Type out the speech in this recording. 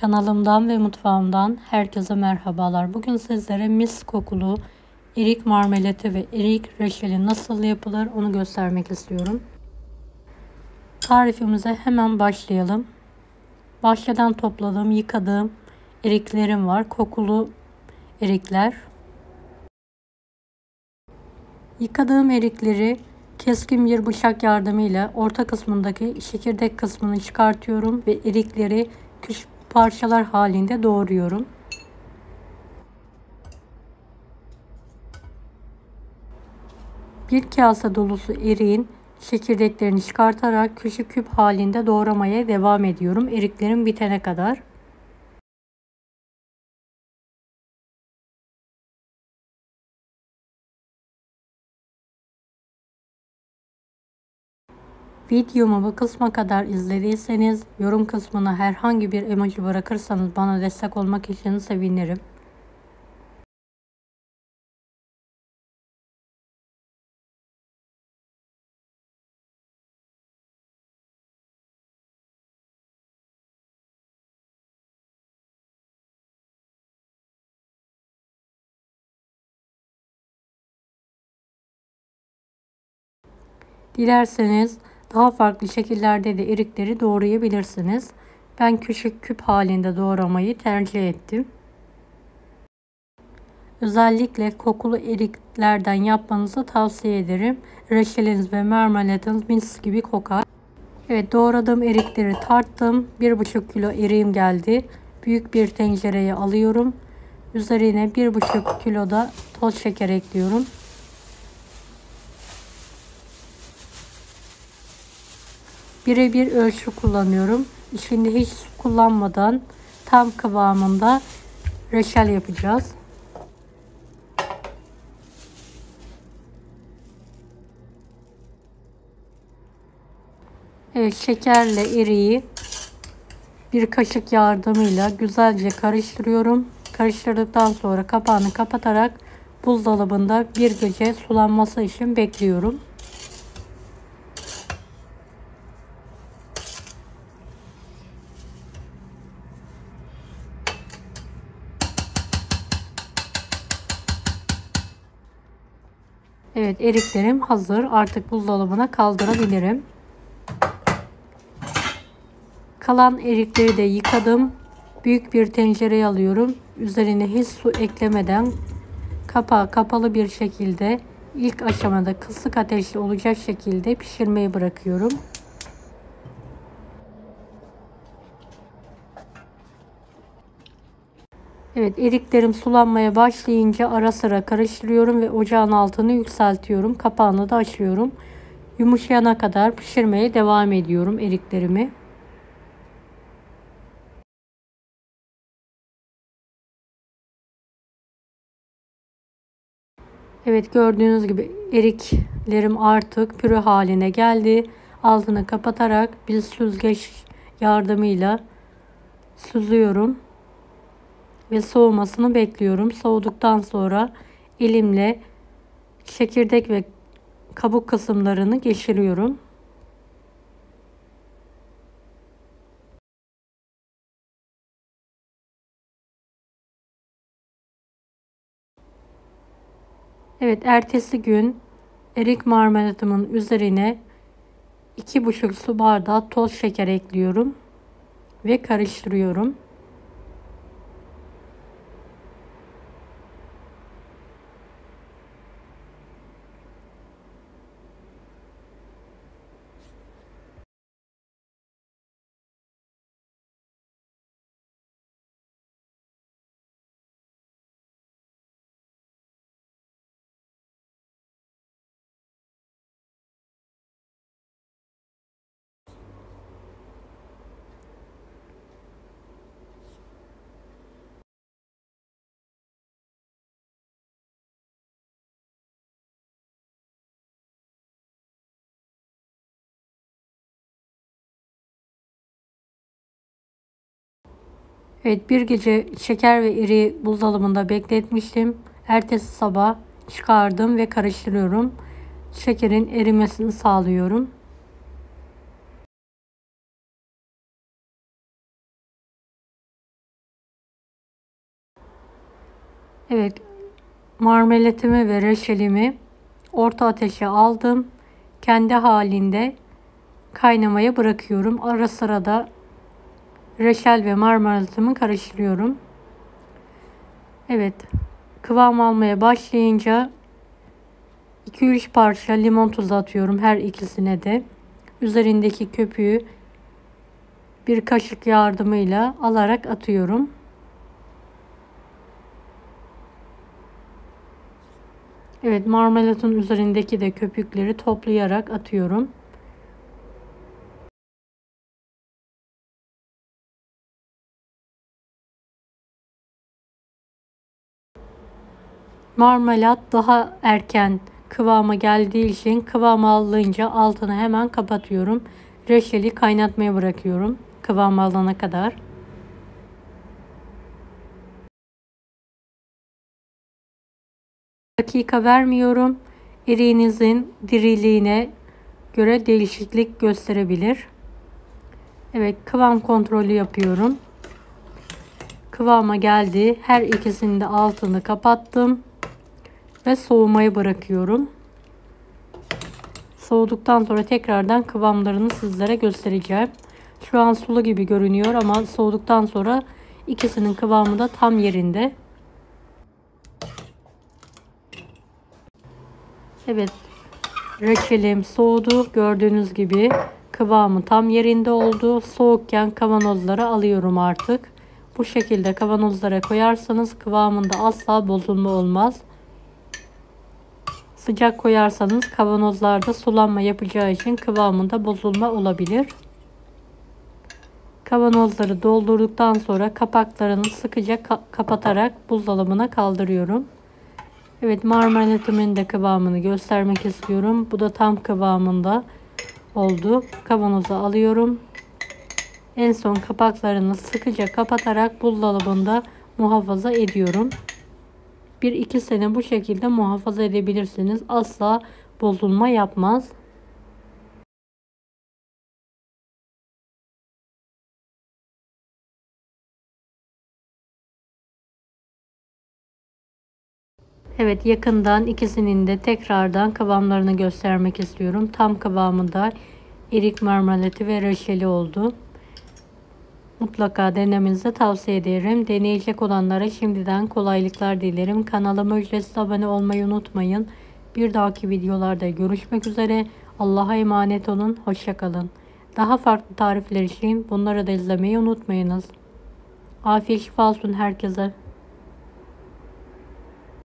Kanalımdan ve mutfağımdan herkese merhabalar. Bugün sizlere mis kokulu erik marmelatı ve erik reçeli nasıl yapılır onu göstermek istiyorum. Tarifimize hemen başlayalım. Bahçeden topladığım, yıkadığım eriklerim var. Kokulu erikler. Yıkadığım erikleri keskin bir bıçak yardımıyla orta kısmındaki çekirdek kısmını çıkartıyorum ve erikleri küçük parçalar halinde doğruyorum. Bir kase dolusu eriğin çekirdeklerini çıkartarak küçük küp halinde doğramaya devam ediyorum eriklerim bitene kadar. Videomu bu kısma kadar izlediyseniz yorum kısmına herhangi bir emoji bırakırsanız bana destek olmak için sevinirim. Dilerseniz daha farklı şekillerde de erikleri doğrayabilirsiniz. Ben küçük küp halinde doğramayı tercih ettim. Özellikle kokulu eriklerden yapmanızı tavsiye ederim. Reçeliniz ve marmelatınız mis gibi kokar. Evet, doğradığım erikleri tarttım. 1,5 kilo eriğim geldi. Büyük bir tencereye alıyorum. Üzerine 1,5 kilo da toz şeker ekliyorum. Birebir ölçü kullanıyorum. İçinde hiç su kullanmadan tam kıvamında reçel yapacağız. Evet, şekerle eriği bir kaşık yardımıyla güzelce karıştırıyorum. Karıştırdıktan sonra kapağını kapatarak buzdolabında bir gece sulanması için bekliyorum. Evet, eriklerim hazır. Artık buzdolabına kaldırabilirim. Kalan erikleri de yıkadım. Büyük bir tencereye alıyorum. Üzerine hiç su eklemeden kapağı kapalı bir şekilde ilk aşamada kısık ateşte olacak şekilde pişirmeyi bırakıyorum. Evet, eriklerim sulanmaya başlayınca ara sıra karıştırıyorum ve ocağın altını yükseltiyorum. Kapağını da açıyorum. Yumuşayana kadar pişirmeye devam ediyorum eriklerimi. Evet, gördüğünüz gibi eriklerim artık püre haline geldi. Altını kapatarak bir süzgeç yardımıyla süzüyorum ve soğumasını bekliyorum. Soğuduktan sonra elimle çekirdek ve kabuk kısımlarını geçiriyorum. Evet, ertesi gün erik marmelatımın üzerine 2,5 su bardağı toz şeker ekliyorum ve karıştırıyorum. Evet, bir gece şeker ve eriği buzdolabında bekletmiştim. Ertesi sabah çıkardım ve karıştırıyorum. Şekerin erimesini sağlıyorum. Evet, marmelatımı ve reçelimi orta ateşe aldım. Kendi halinde kaynamaya bırakıyorum. Ara sıra da reçel ve marmelatımı karıştırıyorum. Evet, kıvam almaya başlayınca 2-3 parça limon tuzu atıyorum her ikisine de. Üzerindeki köpüğü bir kaşık yardımıyla alarak atıyorum. Evet, marmelatın üzerindeki de köpükleri toplayarak atıyorum. Marmelat daha erken kıvama geldiği için kıvam alınca altını hemen kapatıyorum. Reçeli kaynatmaya bırakıyorum kıvam alana kadar. Dakika vermiyorum. İriğinizin diriliğine göre değişiklik gösterebilir. Evet, kıvam kontrolü yapıyorum. Kıvama geldi. Her ikisinin de altını kapattım ve soğumaya bırakıyorum. Soğuduktan sonra tekrardan kıvamlarını sizlere göstereceğim. Şu an sulu gibi görünüyor ama soğuduktan sonra ikisinin kıvamı da tam yerinde. Evet, reçelim soğudu. Gördüğünüz gibi kıvamı tam yerinde oldu. Soğukken kavanozlara alıyorum artık. Bu şekilde kavanozlara koyarsanız kıvamında asla bozulma olmaz. Sıcak koyarsanız kavanozlarda sulanma yapacağı için kıvamında bozulma olabilir. Kavanozları doldurduktan sonra kapaklarını sıkıca kapatarak buzdolabına kaldırıyorum. Evet, marmelatımın da kıvamını göstermek istiyorum. Bu da tam kıvamında oldu. Kavanoza alıyorum. En son kapaklarını sıkıca kapatarak buzdolabında muhafaza ediyorum. 1-2 sene bu şekilde muhafaza edebilirsiniz. Asla bozulma yapmaz. Evet, yakından ikisinin de tekrardan kıvamlarını göstermek istiyorum. Tam kıvamında erik marmelatı ve reçeli oldu. Mutlaka denemenizi tavsiye ederim. Deneyecek olanlara şimdiden kolaylıklar dilerim. Kanalıma ücretsiz abone olmayı unutmayın. Bir dahaki videolarda görüşmek üzere. Allah'a emanet olun. Hoşça kalın. Daha farklı tarifler için bunları da izlemeyi unutmayınız. Afiyet şifa olsun herkese.